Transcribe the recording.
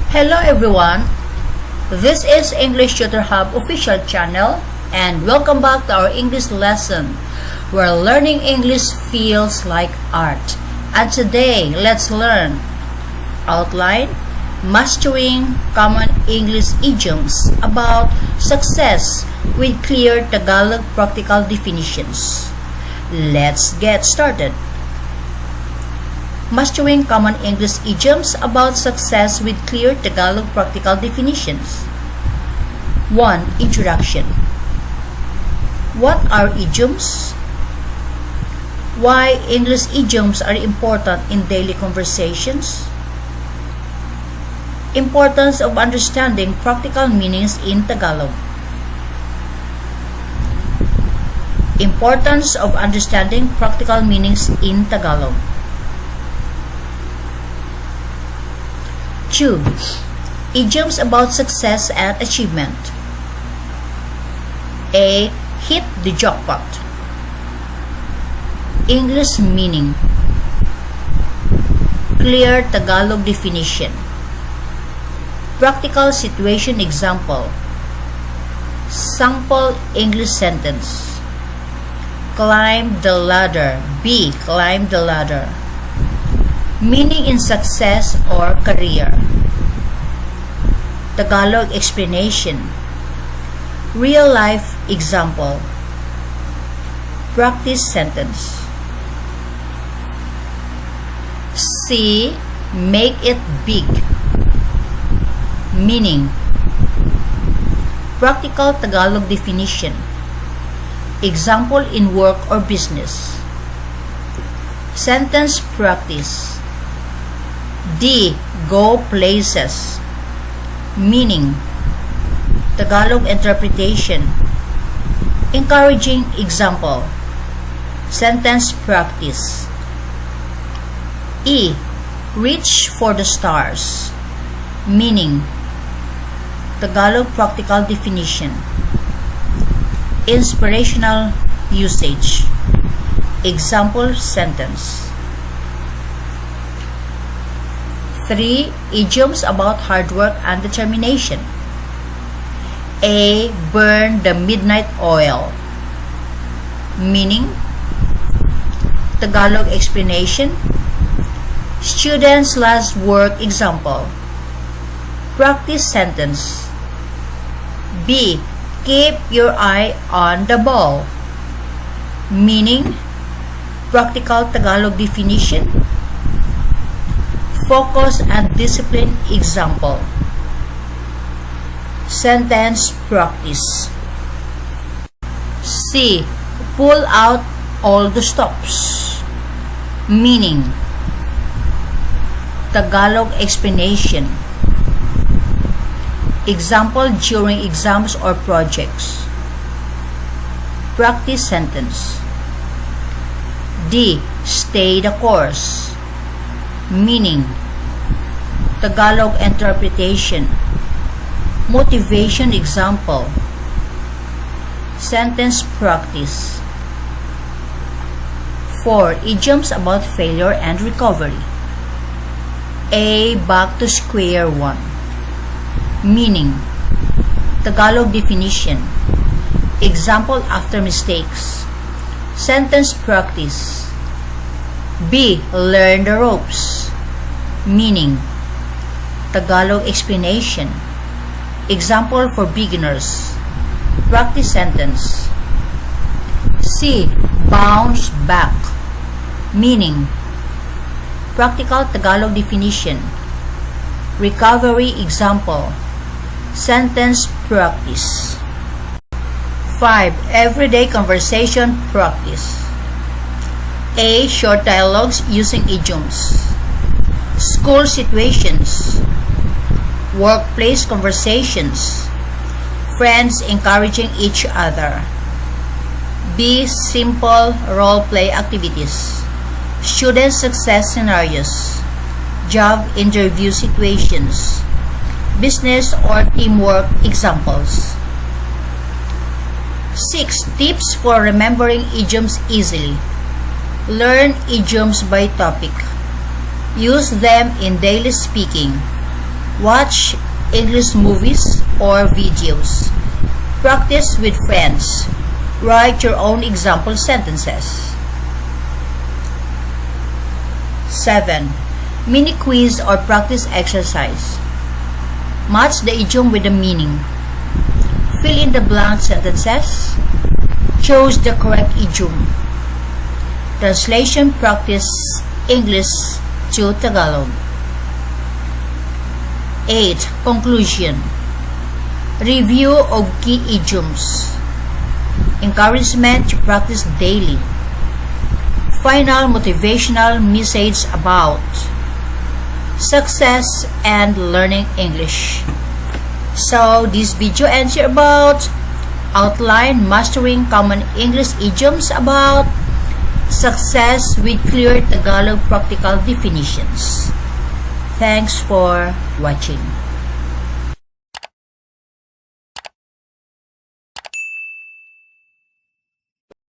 Hello everyone, this is English Tutor Hub official channel and welcome back to our English lesson where learning English feels like art. And today, let's learn outline, mastering common English idioms about success with clear Tagalog practical definitions. Let's get started. Mastering common English idioms about success with clear Tagalog practical definitions. 1. Introduction. What are idioms? Why English idioms are important in daily conversations? Importance of understanding practical meanings in Tagalog. Importance of understanding practical meanings in Tagalog. 2. Idioms about success and achievement. A. Hit the jackpot. English meaning. Clear Tagalog definition. Practical situation example. Sample English sentence. Climb the ladder. B. Climb the ladder. Meaning in success or career. Tagalog explanation. Real life example. Practice sentence. C. Make it big. Meaning. Practical Tagalog definition. Example in work or business. Sentence practice. D. Go places. Meaning. Tagalog interpretation. Encouraging example. Sentence practice. E. Reach for the stars. Meaning. Tagalog practical definition. Inspirational usage. Example sentence. 3. Idioms about hard work and determination. A. Burn the midnight oil. Meaning. Tagalog explanation. Students' last work example. Practice sentence. B. Keep your eye on the ball. Meaning. Practical Tagalog definition. Focus and discipline example. Sentence practice. C. Pull out all the stops. Meaning. Tagalog explanation. Example during exams or projects. Practice sentence. D. Stay the course. Meaning. Tagalog interpretation. Motivation example. Sentence practice. 4. Idioms about failure and recovery. A. Back to square one. Meaning. Tagalog definition. Example after mistakes. Sentence practice. B. Learn the ropes. Meaning. Tagalog explanation. Example for beginners. Practice sentence. C. Bounce back. Meaning. Practical Tagalog definition. Recovery example. Sentence practice. 5. Everyday conversation practice. A. Short dialogues using idioms. School situations. Workplace conversations. Friends encouraging each other. B. Simple role-play activities. Student success scenarios. Job interview situations. Business or teamwork examples. 6. Tips for remembering idioms easily. Learn idioms by topic. Use them in daily speaking. Watch English movies or videos. Practice with friends. Write your own example sentences. 7. Mini quiz or practice exercise. Match the idiom with the meaning. Fill in the blank sentences. Choose the correct idiom. Translation practice English to Tagalog. 8. Conclusion. Review of key idioms. Encouragement to practice daily. Final motivational message about success and learning English. So this video ends here about outline mastering common English idioms about success with clear Tagalog practical definitions. Thanks for watching.